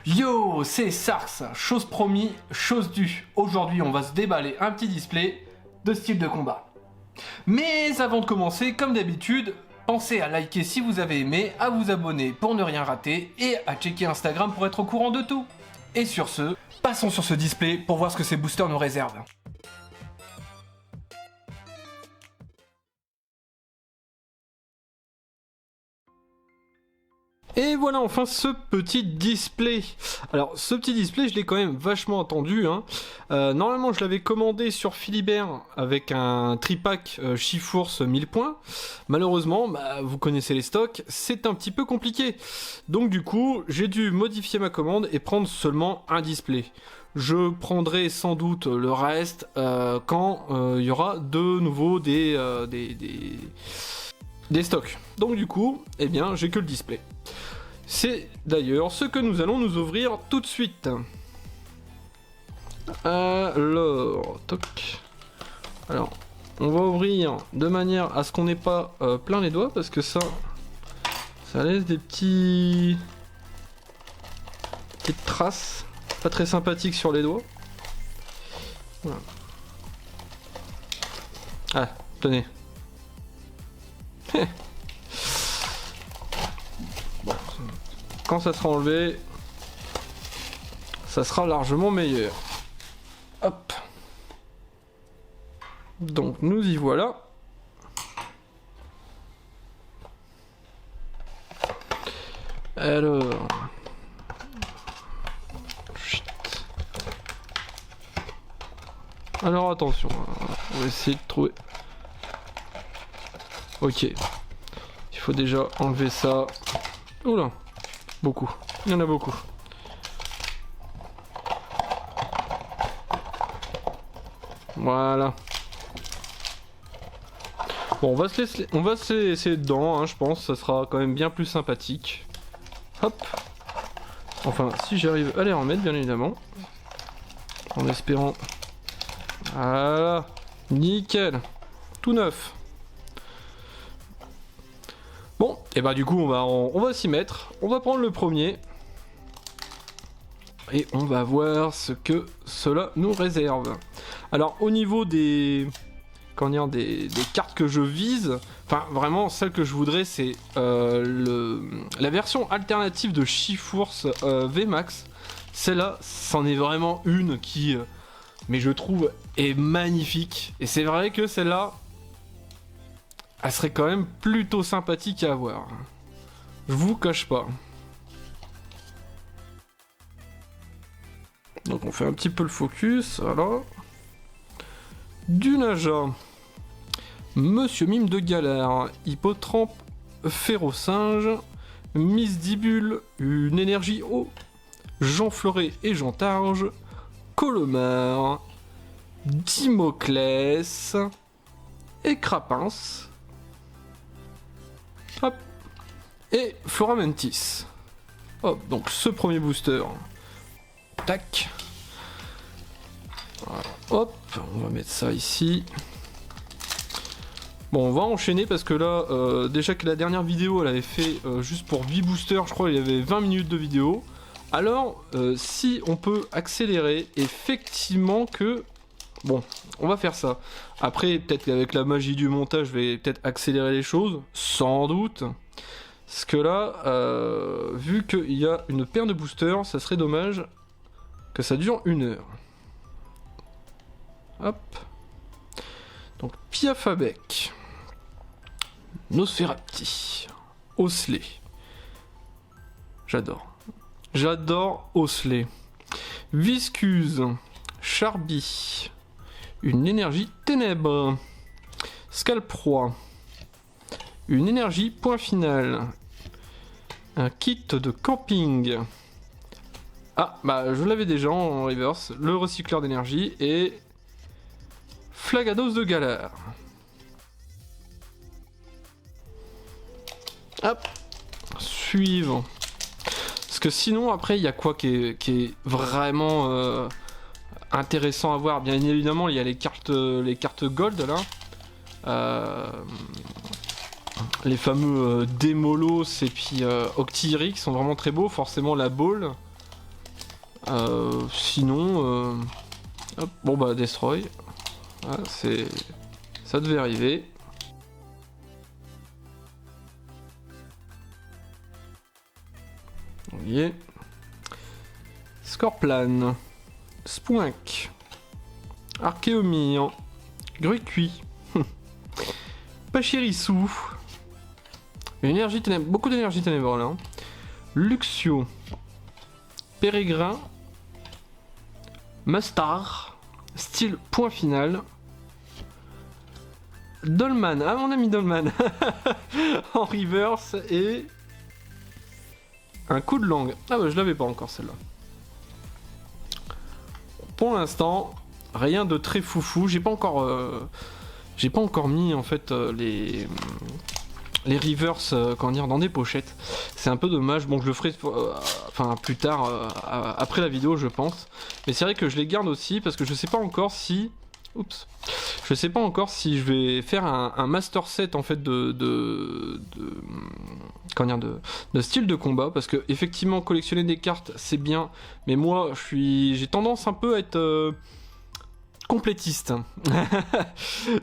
Yo, c'est Sars, chose promis, chose due. Aujourd'hui, on va se déballer un petit display de style de combat. Mais avant de commencer, comme d'habitude, pensez à liker si vous avez aimé, à vous abonner pour ne rien rater et à checker Instagram pour être au courant de tout. Et sur ce, passons sur ce display pour voir ce que ces boosters nous réservent. Et voilà enfin ce petit display. Alors ce petit display je l'ai quand même vachement attendu hein. Normalement je l'avais commandé sur Philibert avec un tripack Shiforce 1000 points. Malheureusement vous connaissez les stocks, c'est un petit peu compliqué. Donc du coup j'ai dû modifier ma commande et prendre seulement un display. Je prendrai sans doute le reste quand il y aura de nouveau des stocks. Donc du coup, eh bien, j'ai que le display. C'est d'ailleurs ce que nous allons nous ouvrir tout de suite. Alors, toc. Alors, on va ouvrir de manière à ce qu'on n'ait pas plein les doigts parce que ça laisse des petites traces pas très sympathiques sur les doigts. Voilà. Ah, tenez. Bon, quand ça sera enlevé, ça sera largement meilleur. Hop. Donc nous y voilà. Alors. Chut. Alors attention, on va essayer de trouver. Ok. Il faut déjà enlever ça. Oula. Beaucoup. Il y en a beaucoup. Voilà. Bon, on va se laisser dedans, hein, je pense. Ça sera quand même bien plus sympathique. Hop. Enfin, si j'arrive à les remettre, bien évidemment. En espérant. Voilà. Nickel. Tout neuf. Bon, et bah du coup on va s'y mettre, on va prendre le premier et on va voir ce que cela nous réserve. Alors au niveau des cartes que je vise, enfin vraiment celle que je voudrais c'est la version alternative de Shiforce VMAX. Celle-là, c'en est vraiment une qui, mais je trouve, est magnifique. Et c'est vrai que celle-là, elle serait quand même plutôt sympathique à avoir. Je vous cache pas. Donc on fait un petit peu le focus, voilà. Du Naja. Monsieur Mime de Galère. Hippotrampe Férocinge. Misdibule. Une énergie eau. Jean Fleuret et Jean Targe. Colomar. Dimoclès. Et Crapins. Hop. Et Floramentis. Hop, donc ce premier booster. Tac. Voilà. Hop, on va mettre ça ici. Bon, on va enchaîner parce que là, déjà que la dernière vidéo, elle avait fait juste pour 8 boosters, je crois qu'il y avait 20 minutes de vidéo. Alors, si on peut accélérer, effectivement que... Bon, on va faire ça. Après, peut-être qu'avec la magie du montage, je vais peut-être accélérer les choses, sans doute. Parce que là, vu qu'il y a une paire de boosters, ça serait dommage que ça dure 1 heure. Hop. Donc, Piafabec. Nosferapti. Osley. J'adore. J'adore Osley. Viscuse. Charby. Une énergie ténèbres. Scalproie. Une énergie point final. Un kit de camping. Ah, bah je l'avais déjà en reverse. Le recycleur d'énergie et... Flagados de Galère. Hop. Suivant. Parce que sinon, après, il y a quoi qui est vraiment... intéressant à voir, bien évidemment, il y a les cartes gold là, les fameux Démolos et puis Octillery qui sont vraiment très beaux, forcément la Ball, Sinon, hop, bon bah destroy. Ah, ça devait arriver. On y est. Scorplan. Spoink. Archéomir. Gruicui. Pachirisu. Énergie ténèbres. Beaucoup d'énergie ténèbres là. Luxio. Pérégrin. Mustar. Style point final. Dolman. Ah, mon ami Dolman. En reverse et... un coup de langue. Ah bah je l'avais pas encore celle-là. Pour l'instant, rien de très foufou. J'ai pas encore mis en fait les reverse comment dire, dans des pochettes. C'est un peu dommage. Bon, je le ferai enfin plus tard après la vidéo, je pense. Mais c'est vrai que je les garde aussi parce que je sais pas encore si... Oups. Je sais pas encore si je vais faire un master set en fait comment dire, de style de combat, parce que effectivement collectionner des cartes c'est bien, mais moi j'ai tendance un peu à être complétiste.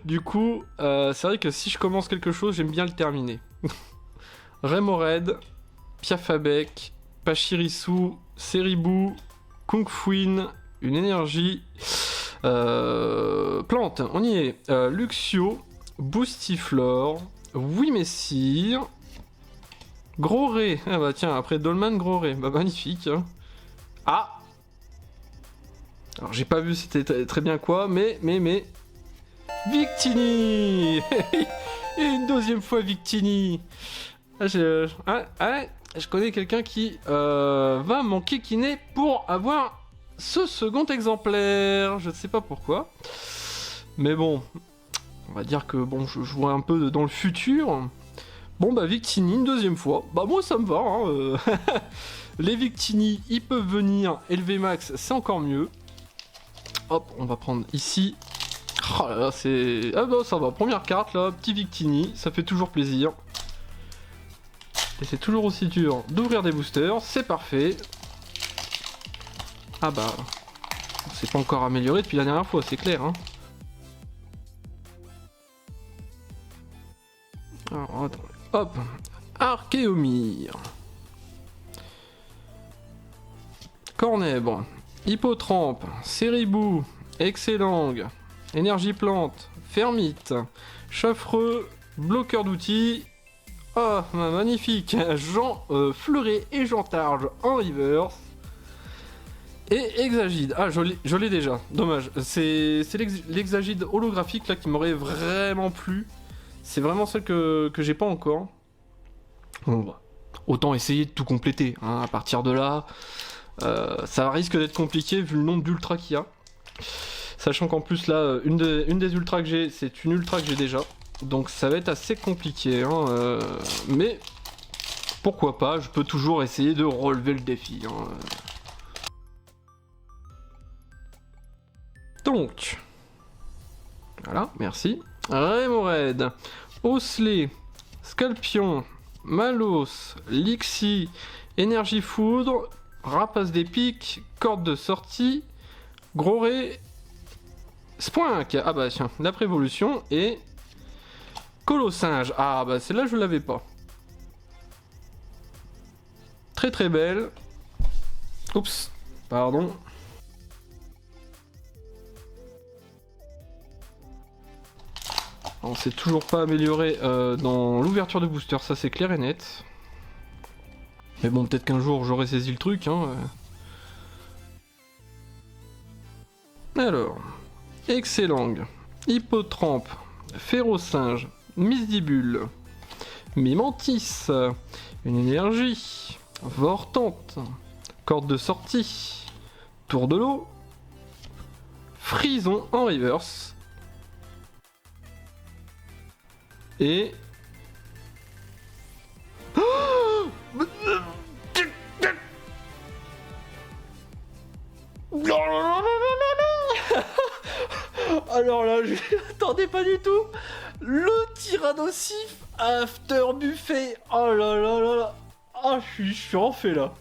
Du coup, c'est vrai que si je commence quelque chose, j'aime bien le terminer. Remoraid, Piafabek, Pachirisu, Seribu, Kungfuin, une énergie... plante, on y est. Luxio, Boostiflore, oui messire, Gros Ré. Ah bah tiens, après Dolman, Gros Ré. Bah magnifique. Hein. Ah. Alors j'ai pas vu c'était très bien quoi, mais... Victini. Et une deuxième fois Victini. Ah, je connais quelqu'un qui va m'enquiquiner pour avoir... ce second exemplaire, je ne sais pas pourquoi. Mais bon, on va dire que bon, je vois un peu dans le futur. Bon bah Victini une deuxième fois. Bah moi ça me va. Hein, Les Victini, ils peuvent venir. Élever max, c'est encore mieux. Hop, on va prendre ici. Oh là là, c'est... Ah bah ça va, première carte là, petit Victini, ça fait toujours plaisir. Et c'est toujours aussi dur d'ouvrir des boosters, c'est parfait. Ah bah, c'est pas encore amélioré depuis la dernière fois, c'est clair. Hein. Alors, attends. Hop, Archéomir. Cornèbre, Hippotrampe, Seribu, Excellang, Énergie Plante, Fermite, Chaffreux, Bloqueur d'outils. Oh, magnifique. Jean Fleuret et Jean Targe en reverse. Et Exagide, ah je l'ai déjà, dommage, c'est l'Exagide holographique là qui m'aurait vraiment plu, c'est vraiment celle que j'ai pas encore. Bon bah, autant essayer de tout compléter, hein. À partir de là, ça risque d'être compliqué vu le nombre d'ultras qu'il y a. Sachant qu'en plus là, une des ultras que j'ai, c'est une ultra que j'ai déjà, donc ça va être assez compliqué, hein, mais pourquoi pas, je peux toujours essayer de relever le défi. Hein. Donc, voilà, merci. Remoraid, Osselet, Scalpion, Malos, Lixie, Énergie Foudre, Rapace des Pics, Corde de sortie, Gros Ré, Spoink, ah bah tiens, la prévolution, et Colossinge, ah bah celle-là je l'avais pas. Très très belle. Oups, pardon. On s'est toujours pas amélioré dans l'ouverture de booster, ça c'est clair et net. Mais bon, peut-être qu'un jour j'aurai saisi le truc. Hein. Alors, Excellang, Hippotrampe, Férocinge, Misdibule, Mimantis, une énergie, Vortante, Corde de sortie, Tour de l'eau, Frison en reverse. Et... Alors là, je n'attendais pas du tout. Le Tyrannosif After Buffet. Oh là là là là. Ah, je suis refait là.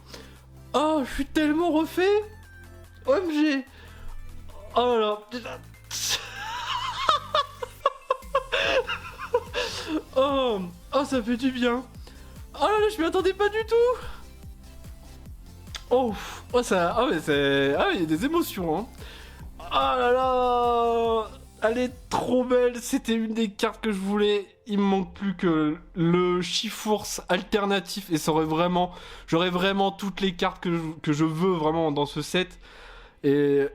Ah, je suis tellement refait. OMG. Oh là là, putain. Oh, oh, ça fait du bien. Oh là là, je m'y attendais pas du tout. Oh, oh ça, ah mais c'est, ah il y a des émotions, hein. Oh là là, elle est trop belle. C'était une des cartes que je voulais. Il me manque plus que le Chifours alternatif et j'aurais vraiment toutes les cartes que je veux vraiment dans ce set. Et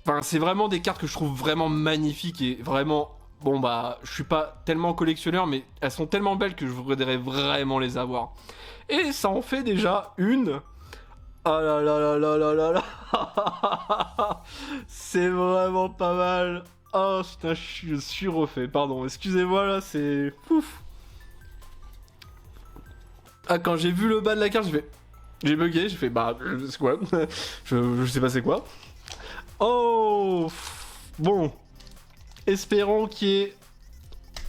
enfin, c'est vraiment des cartes que je trouve vraiment magnifiques et vraiment. Bon bah, je suis pas tellement collectionneur, mais elles sont tellement belles que je voudrais vraiment les avoir. Et ça en fait déjà une. Ah là là là là là là là. C'est vraiment pas mal. Oh putain, je suis refait. Pardon, excusez-moi là, c'est ouf. Ah, quand j'ai vu le bas de la carte, j'ai bugué, j'ai fait bah c'est quoi. Je sais pas c'est quoi. Oh bon. Espérons qu'il y ait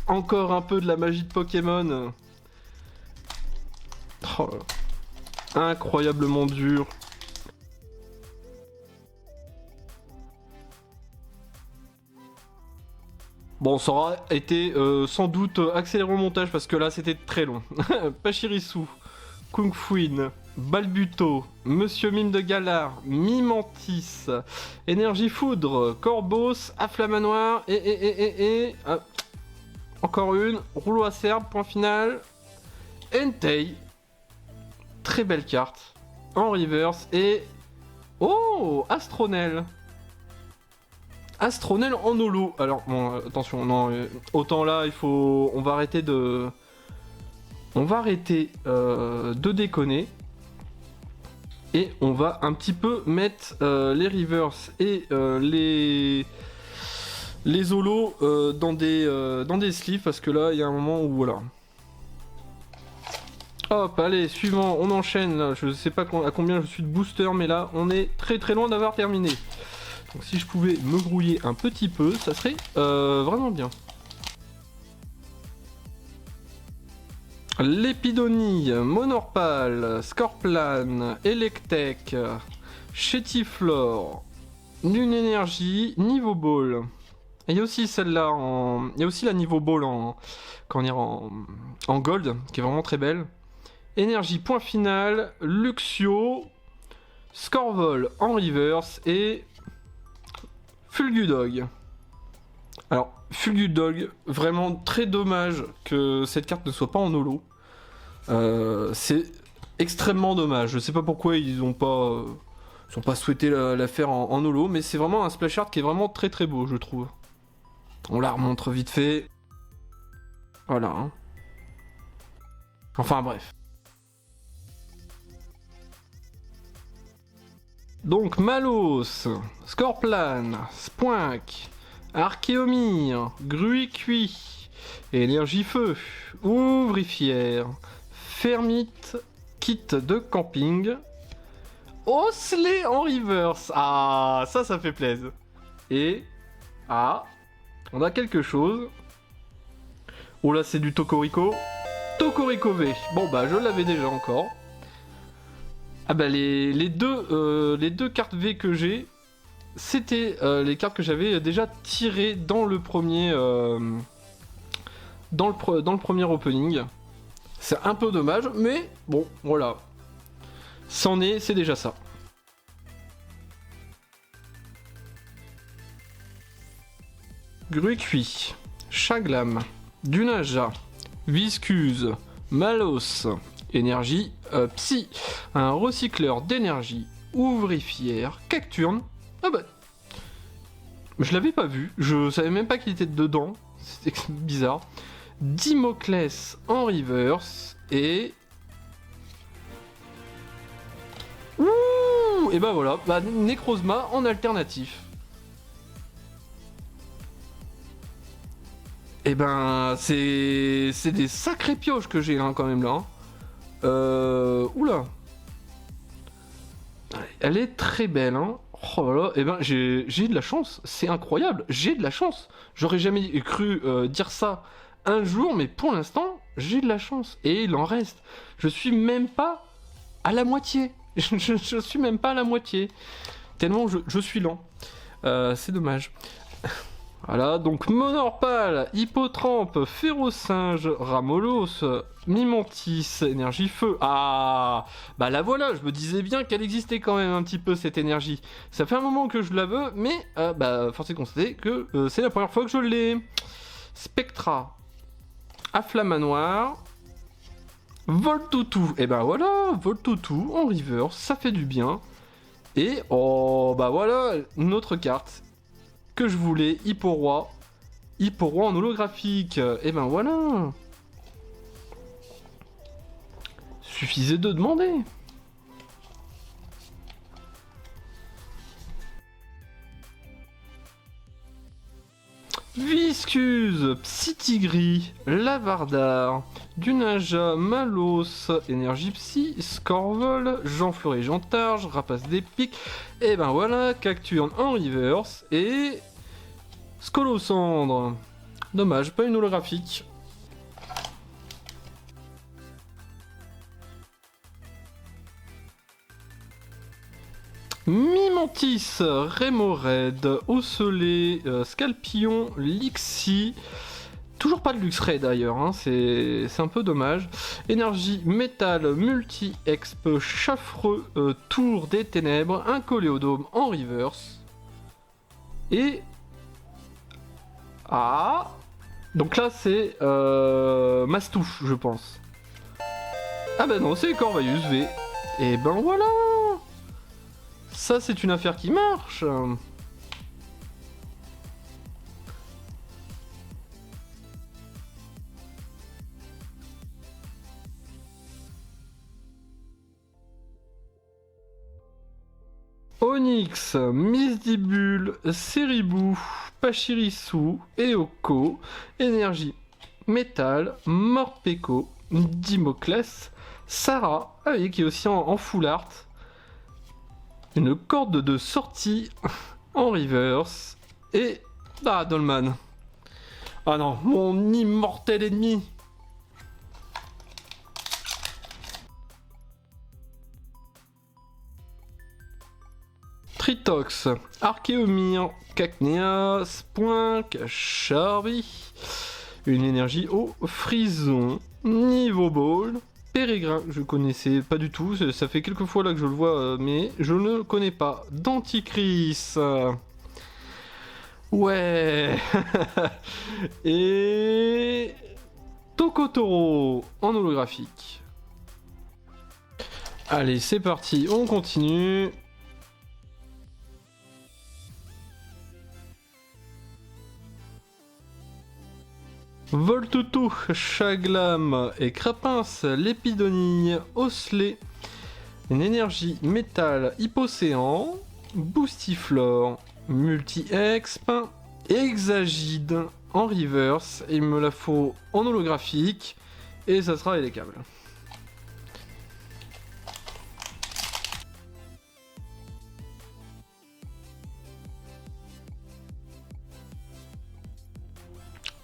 encore un peu de la magie de Pokémon. Oh là là. Incroyablement dur. Bon, ça aura été sans doute accéléré au montage parce que là c'était très long. Pachirisu, Kung Fuin, Balbuto, Monsieur Mime de Galar, Mimantis, Énergie Foudre, Corvos, Afflamanoir et encore une, Rouleau Acerbe, point final, Entei, très belle carte, en reverse et... Oh, Astronel. Astronel en holo. Alors, bon, attention, non, autant là, on va arrêter de... On va arrêter de déconner. Et on va un petit peu mettre les reverse et les holos dans des sleeves, parce que là, il y a un moment où, voilà. Hop, allez, suivant, on enchaîne, là. Je sais pas à combien je suis de booster, mais là, on est très très loin d'avoir terminé. Donc si je pouvais me grouiller un petit peu, ça serait vraiment bien. Lépidonie, Monorpal, Scorplan, Electek, Chétiflore, Lune Énergie, Niveau Ball. Et il y a aussi celle-là il y a aussi la Niveau Ball en gold, qui est vraiment très belle. Énergie point final, Luxio, Scorvol en reverse et Fulgudog. Alors, Fulgudog, vraiment très dommage que cette carte ne soit pas en holo. C'est extrêmement dommage. Je sais pas pourquoi ils ont pas souhaité la faire en holo, mais c'est vraiment un splash art qui est vraiment très très beau, je trouve. On la remontre vite fait. Voilà. Hein. Enfin bref. Donc Malos, Scorplan, Spoink, Archéomir, Gruicui, Énergie Feu, Ouvrifière, Fermite, Kit de camping, Osselet en reverse. Ah, ça fait plaisir. Et... Ah, on a quelque chose. Oh là, c'est du Tokorico. Tokorico V. Bon bah, je l'avais déjà encore. Ah bah les deux cartes V que j'ai, c'était les cartes que j'avais déjà tirées dans le premier dans le premier opening. C'est un peu dommage, mais bon, voilà. C'en est, c'est déjà ça. Gruicui, Chaglam, Dunaja, Viscuse, Malos, Énergie, Psy, un recycleur d'énergie, Ouvrifière, Cacturne. Ah bah, je l'avais pas vu, je savais même pas qu'il était dedans, c'était bizarre. Dimoclès en reverse et... Ouh, et bah voilà, bah, Necrozma en alternatif. Et ben, c'est des sacrées pioches que j'ai hein, quand même là. Oula. Elle est très belle, hein. Oh là là, et ben j'ai de la chance, c'est incroyable, j'ai de la chance. J'aurais jamais cru dire ça un jour, mais pour l'instant, j'ai de la chance. Et il en reste. Je suis même pas à la moitié. Je suis même pas à la moitié. tellement je suis lent. C'est dommage. Voilà, donc Monorpal, Hippotrampe, Férocinge, Ramolos, Mimantis, Énergie Feu. Ah, bah la voilà, je me disais bien qu'elle existait quand même un petit peu cette énergie. Ça fait un moment que je la veux, mais bah force est de constater que c'est la première fois que je l'ai. Spectra, Afflamanoir, Voltoutou. Et ben voilà, Voltoutou en reverse, ça fait du bien. Et oh bah voilà, une autre carte que je voulais, Hipporoi en holographique. Et ben voilà. Suffisait de demander. Viscuse, Psytigris, Lavardar, Dunaja, Malos, Énergie Psy, Scorvol, Jean-Fleury, Jean-Targe, Rapace des Pics, et ben voilà, Cacturne en reverse, et Scolocendre. Dommage, pas une holographique. Mimantis, Rémoraid, Osselé, Scalpion, Lixie. Toujours pas de Luxray d'ailleurs, hein, c'est un peu dommage. Énergie, Métal, Multi-Exp, Chaffreux, Tour des Ténèbres, un Coléodome en reverse. Et... Ah. Donc là c'est Mastouf, je pense. Ah bah non, c'est Corvaius V. Et ben voilà. Ça c'est une affaire qui marche. Onyx, Misdibule, Ceribou, Pachirisu, Eoko, Énergie, Métal, Morpeko, Dimoclès, Sarah, qui est aussi en full art, une corde de sortie en reverse, et... Ah, Dolman. Ah non, mon immortel ennemi. Tritox, Archéomir, Cacnea, Spoink, Charby, une énergie au Frison, Niveau Ball, Pérégrin, je connaissais pas du tout, ça fait quelques fois là que je le vois, mais je ne connais pas. Denticris, ouais, et Tokotoro en holographique. Allez, c'est parti, on continue. Voltoutou, Chaglam et Crapins, Lépidonie, Osselet, une énergie métal Hypocéan, Boostiflore, Multi-Exp, Exagide en reverse, il me la faut en holographique, et ça sera les câbles.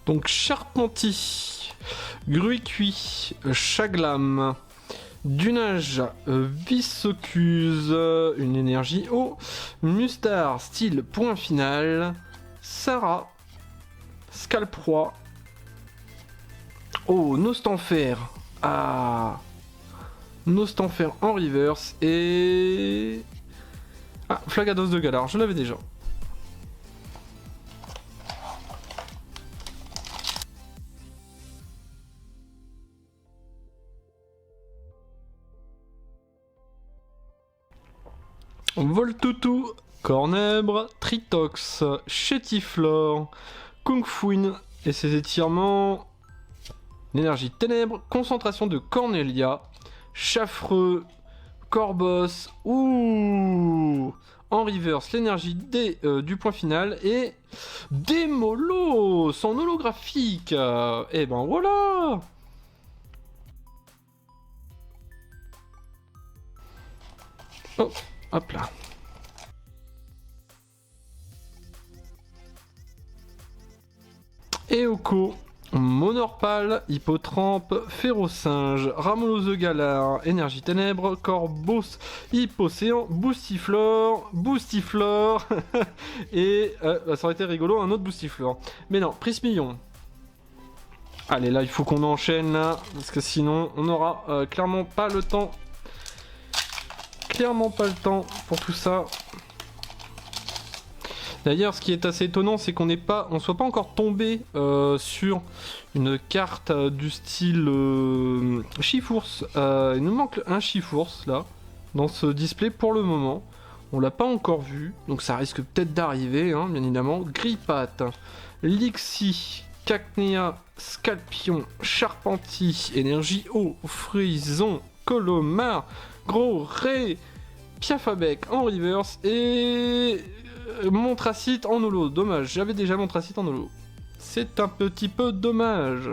Donc Charpenti, Gruy-Cuit, Chaglam, Dunage, Vissocuse, une énergie eau, Mustar, style point final, Sarah, Scalproie, oh, Nostanfer, ah, Nostanfer en reverse, et... Ah, Flagados de Galar, je l'avais déjà. Voltoutou, Cornèbre, Tritox, Chétiflore, Kungfuin et ses étirements, l'énergie ténèbres, concentration de Cornelia, Chaffreux, Corbos, ouh, en reverse l'énergie du point final et Démolos en holographique. Et ben voilà. Oh. Hop là. Eoko, Monorpal, Hippotrampe, Férocinge, Ramolose de Galar, Énergie Ténèbres, Corbos, Hippocéan, Boostiflore, et ça aurait été rigolo, un autre Boostiflore. Mais non, Prismillon. Allez, là, il faut qu'on enchaîne, là, parce que sinon, on n'aura clairement pas le temps. Clairement pas le temps pour tout ça. D'ailleurs, ce qui est assez étonnant, c'est qu'on ne soit pas encore tombé sur une carte du style Chifours. Il nous manque un Chifours, là, dans ce display pour le moment. On l'a pas encore vu, donc ça risque peut-être d'arriver, hein, bien évidemment. Grippat, Lixie, Cacnea, Scalpion, Charpentier, Énergie Eau, Frison, Colomar, Gros Ré, Piafabec en reverse et Montracite en holo. Dommage, j'avais déjà Montracite en holo. C'est un petit peu dommage.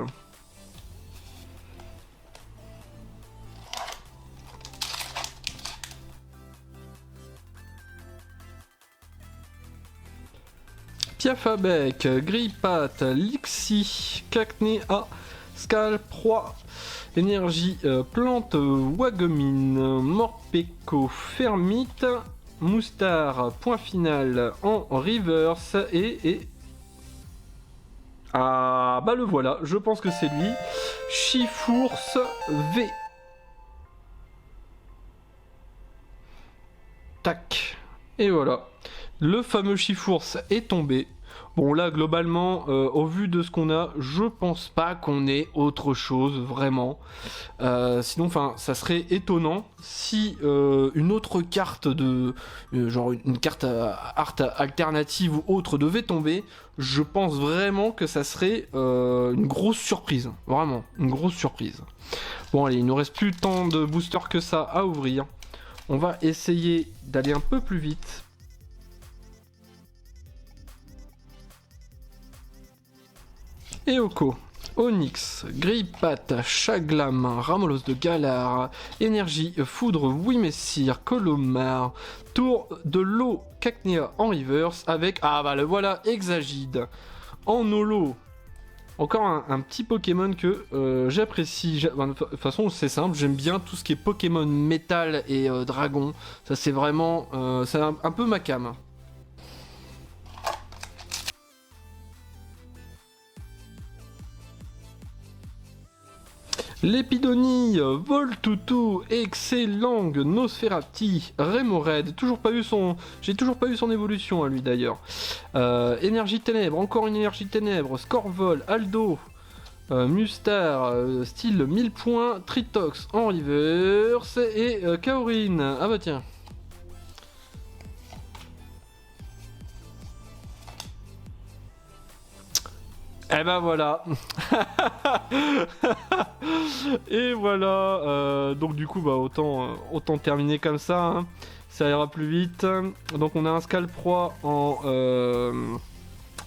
Piafabec, Grippat, Lixie, Cacnea, Scalproie, Énergie, Plante, Wagomine, Morpeko, Fermite, Moustar, point final en reverse et... Ah bah le voilà, je pense que c'est lui. Chifours V. Tac. Et voilà. Le fameux Chifours est tombé. Bon là globalement, au vu de ce qu'on a, je pense pas qu'on ait autre chose vraiment. Sinon, enfin, ça serait étonnant si une autre carte de genre une carte art alternative ou autre devait tomber. Je pense vraiment que ça serait une grosse surprise, vraiment une grosse surprise. Bon allez, il nous reste plus tant de boosters que ça à ouvrir. On va essayer d'aller un peu plus vite. Eoko, Onyx, Grippat, Chaglam, Ramolose de Galar, Énergie, Foudre, Wimessir, Colomar, Tour de l'eau, Cacnea en reverse avec, ah bah le voilà, Exagide en holo. Encore un petit Pokémon que j'apprécie. De toute façon, c'est simple, j'aime bien tout ce qui est Pokémon métal et dragon. Ça, c'est vraiment c'est un peu ma came. L'épidonie, Voltoutou, Excellent, Nosferati, Remoraid, j'ai toujours pas eu son évolution à lui d'ailleurs. Énergie Ténèbres, encore une Énergie Ténèbres, Scorvol, Aldo, Mustar, style 1000 points, Tritox en reverse et Kaorin. Ah bah tiens. Et ben voilà. Et voilà. Donc du coup, bah autant terminer comme ça. Hein. Ça ira plus vite. Donc on a un Scalproie en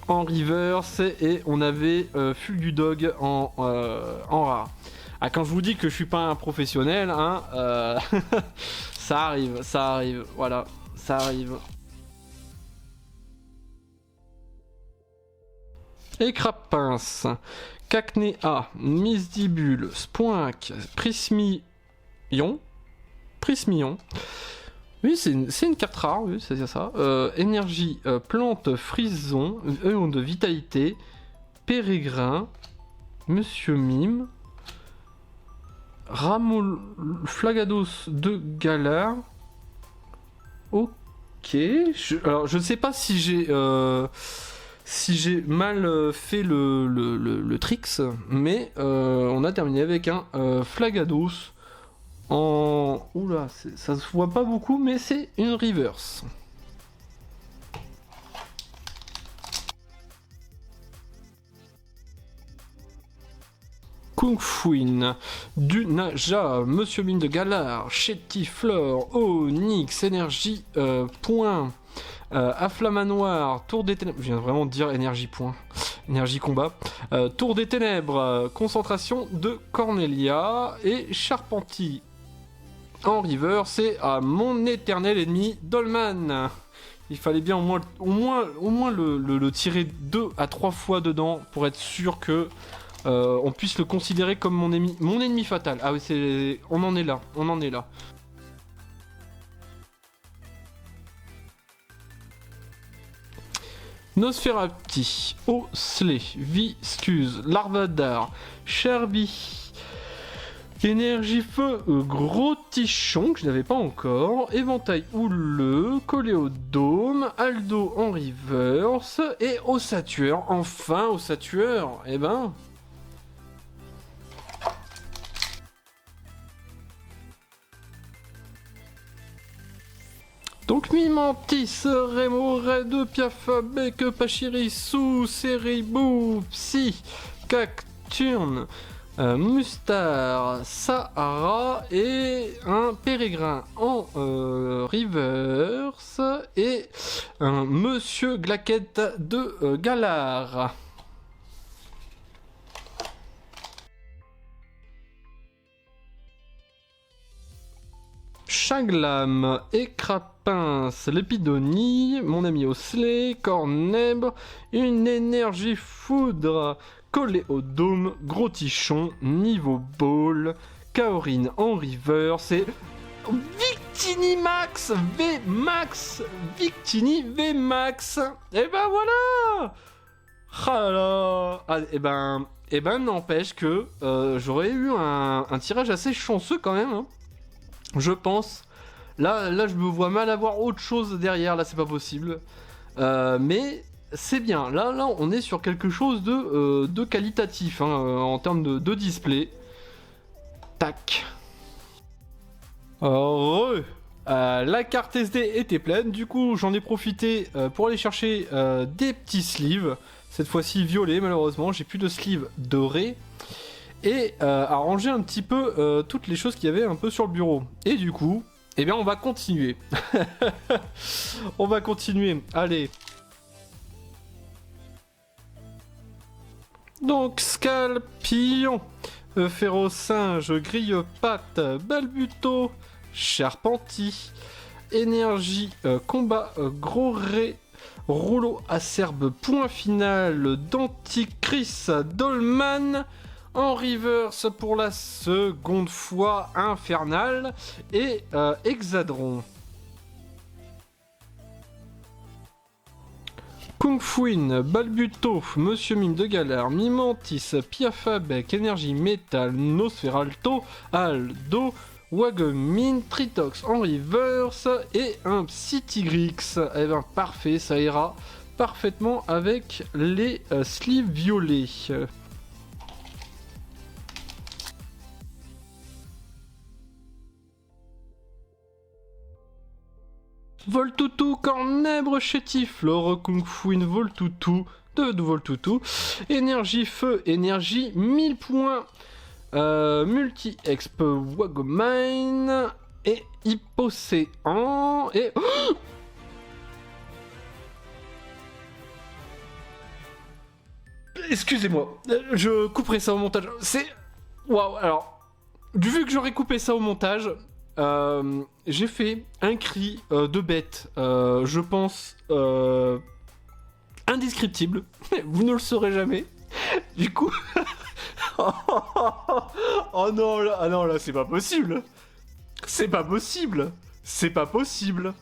reverse et on avait Fulgudog en rare. Ah, quand je vous dis que je suis pas un professionnel, hein, ça arrive. Voilà, ça arrive. Écrapince, Cacnea, Misdibule, Spoink, Prismillon. Oui, c'est une carte rare, oui, c'est ça. Énergie, Plante, Frison, Eon de Vitalité, Pérégrin, Monsieur Mime, Flagados de Galar. Ok. Alors, je ne sais pas si j'ai... Si j'ai mal fait le tricks, mais on a terminé avec un Flagados en... Oula, ça se voit pas beaucoup, mais c'est une reverse. Kung Fuin, Dunaja, Monsieur Mine de Galar, Chétiflore, Onyx, Énergie, Point... Afflamanoir, Tour des Ténèbres, je viens vraiment de dire énergie point, énergie combat, Tour des Ténèbres, Concentration de Cornelia et Charpentier en river, c'est à mon éternel ennemi Dolman. Il fallait bien au moins le tirer 2 à 3 fois dedans pour être sûr que on puisse le considérer comme mon ennemi fatal. Ah oui, on en est là, on en est là. Nosferati, Osley, Viscuse, Larvadar, Cherby, Énergie Feu, Gros Tichon, que je n'avais pas encore, Éventail Houleux, Coléodome, Aldo en reverse, et Ossatueur, enfin Ossatueur, eh ben... Donc Mimantis, Remo, Red, Piafa, Bec, Pachiri, Sou, Seribou, Psy, Cacturne, Mustar, Sahara et un Pérégrin en reverse et un Monsieur Glaquette de Galar. Chaglam, Écrapince, Lépidonie, mon ami Osley, Cornèbre, une énergie foudre, Coléodome, Gros Tichon, Niveau Ball, Kaorine en reverse et Victinimax V-Max, Victini V-Max. Et ben voilà. Ah là là. Ah, et ben n'empêche que j'aurais eu un tirage assez chanceux quand même, hein. Je pense. Là, je me vois mal avoir autre chose derrière. Là, c'est pas possible. Mais c'est bien. Là, on est sur quelque chose de qualitatif, hein, en termes de display. Tac. La carte SD était pleine. Du coup, j'en ai profité pour aller chercher des petits sleeves. Cette fois-ci violet, malheureusement. J'ai plus de sleeves dorés. Et à ranger un petit peu toutes les choses qu'il y avait un peu sur le bureau. Et du coup, eh bien on va continuer. On va continuer, allez. Donc Scalpion, Férocinge, Grille-Patte, Balbuto, Charpenti, Énergie, Combat, Gros Ré, Rouleau acerbe, Point Final, Denticris, Dolman, en reverse pour la seconde fois, Infernal et Hexadron. Kung Fuin, Balbuto, Monsieur Mime de Galar, Mimantis, Piafabec, Énergie Métal, Nosferalto, Aldo, Wagomin, Tritox en reverse et un Psytigrix. Eh ben parfait, ça ira parfaitement avec les sleeves violets. Voltoutou, Cornèbre, Chétif, Flore, Kung Fuin, Voltoutou, de Voltoutou, Énergie Feu, Énergie, 1000 points, Multi-Exp, Wagomine, et Hypocéan, et... Oh, excusez-moi, je couperai ça au montage, c'est... Waouh, alors, vu que j'aurais coupé ça au montage... j'ai fait un cri de bête, je pense, indescriptible. Vous ne le saurez jamais. Du coup... oh non, là, ah non, là, c'est pas possible. C'est pas possible. C'est pas possible.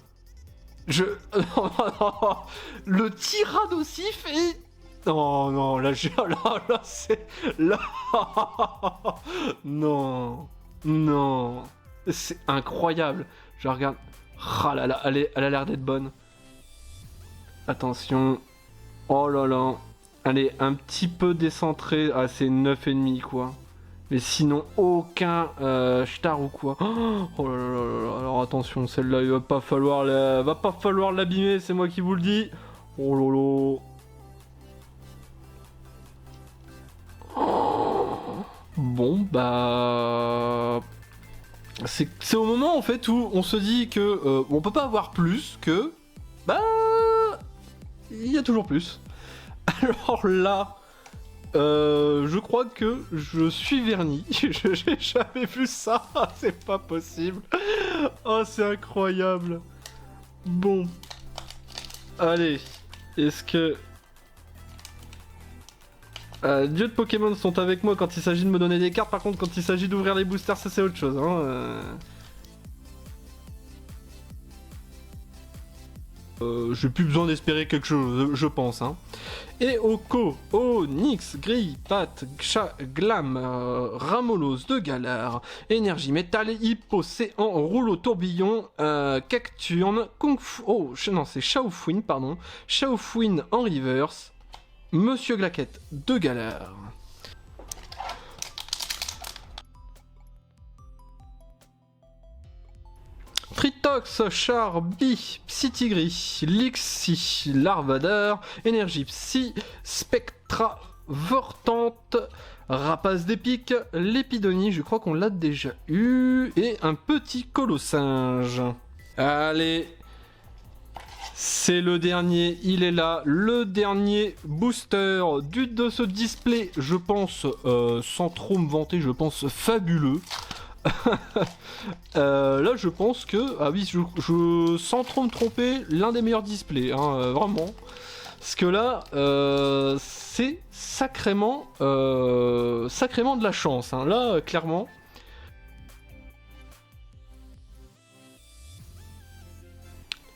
Le tyrannosif est... Non, non, là, là, c'est... Là... Non. Non. C'est incroyable. Je regarde. Ah là là, elle a l'air d'être bonne. Attention. Oh là là. Elle est un petit peu décentrée. Ah, c'est 9,5 quoi. Mais sinon, aucun star ou quoi. Oh là là là là. Alors attention, celle-là, il va pas falloir l'abîmer, c'est moi qui vous le dis. Oh là là. Bon, bah... C'est au moment en fait où on se dit que on peut pas avoir plus que... Bah... Il y a toujours plus. Alors là... je crois que je suis verni. J'ai jamais vu ça. C'est pas possible. Oh, c'est incroyable. Bon. Allez. Est-ce que... Dieu de Pokémon sont avec moi quand il s'agit de me donner des cartes, par contre quand il s'agit d'ouvrir les boosters, ça c'est autre chose. Hein. J'ai plus besoin d'espérer quelque chose, je pense. Hein. Et Oko, Onyx, Gris, Pat, Ksha, Glam, Ramolos de Galar, Énergie Métal, Hypocéan, Rouleau Tourbillon, Cacturne, Kung Fu... Oh, non, c'est Shaofuin, pardon. Shaofuin en reverse, Monsieur Glaquette de Galar. Tritox, Charby, Psytigris, Lixi, Larvador, Énergie Psy, Spectra, Vortante, Rapace d'épique, Lépidonie, je crois qu'on l'a déjà eu, et un petit colossinge. Allez, c'est le dernier, il est là, le dernier booster de ce display, je pense, sans trop me vanter, je pense fabuleux. Là je pense que, ah oui, je sans trop me tromper, l'un des meilleurs displays, hein, vraiment. Parce que là, c'est sacrément de la chance, hein. Là, clairement.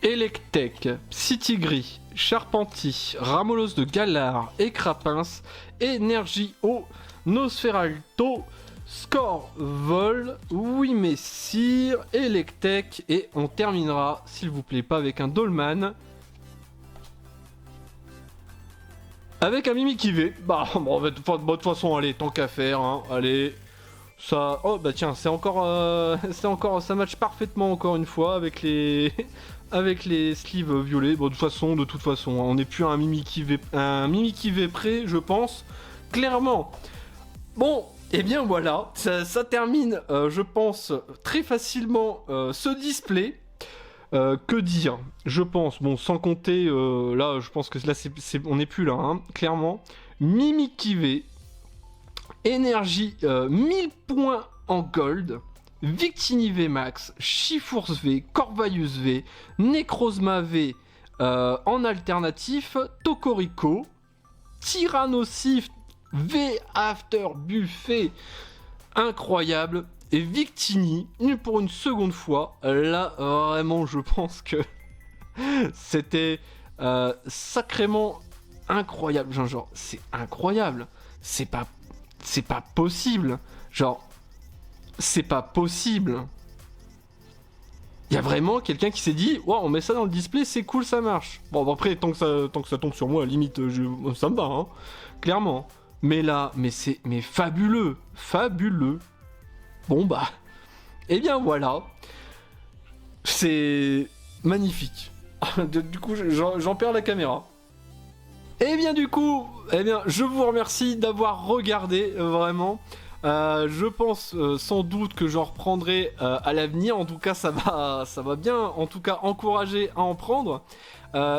Electek, Psytigris, Charpenti, Ramolos de Galar et Crapince, Énergie Eau, Nosferalto, Score Vol, oui messire, Electek, et on terminera, s'il vous plaît, pas avec un Dolman, avec un Mimikivé. Bah, bon, de toute façon, allez, tant qu'à faire, hein, allez, ça... Oh, bah tiens, c'est encore, ça match parfaitement encore une fois avec les... avec les sleeves violets. Bon, de toute façon, hein, on n'est plus à un Mimikivé près, je pense, clairement. Bon... Et bien voilà, ça termine, je pense, très facilement ce display. Que dire? Je pense, bon, sans compter, là, je pense que là, on n'est plus là, hein, clairement. Mimikivé, Énergie, 1000 points en gold, Victini V Max, Chifours V, Corvalius V, Necrozma V en alternatif, Tokorico, Tyrannosif V After Buffet, incroyable, et Victini, pour une seconde fois, là vraiment je pense que c'était sacrément incroyable, genre c'est incroyable, c'est pas possible, genre c'est pas possible. Il y a vraiment quelqu'un qui s'est dit, ouais, on met ça dans le display, c'est cool, ça marche. Bon, après, tant que ça tombe sur moi, à la limite, ça me va, hein, clairement. Mais là, mais fabuleux, fabuleux. Bon bah, eh bien voilà, c'est magnifique. Du coup, j'en perds la caméra. Eh bien du coup, je vous remercie d'avoir regardé, vraiment. Je pense sans doute que j'en reprendrai à l'avenir. En tout cas, ça va bien, en tout cas, encourager à en prendre.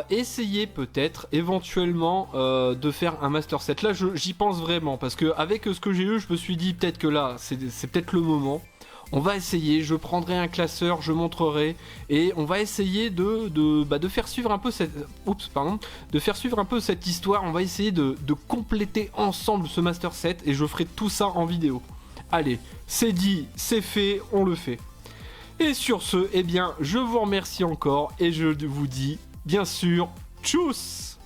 Essayer peut-être, éventuellement, de faire un master set. Là, j'y pense vraiment, parce que avec ce que j'ai eu, je me suis dit peut-être que là, c'est peut-être le moment. On va essayer, je prendrai un classeur, je montrerai, et on va essayer de faire suivre un peu cette... de faire suivre un peu cette histoire. On va essayer de compléter ensemble ce master set, et je ferai tout ça en vidéo. Allez, c'est dit, c'est fait, on le fait. Et sur ce, eh bien, je vous remercie encore, et je vous dis, bien sûr, tchuss!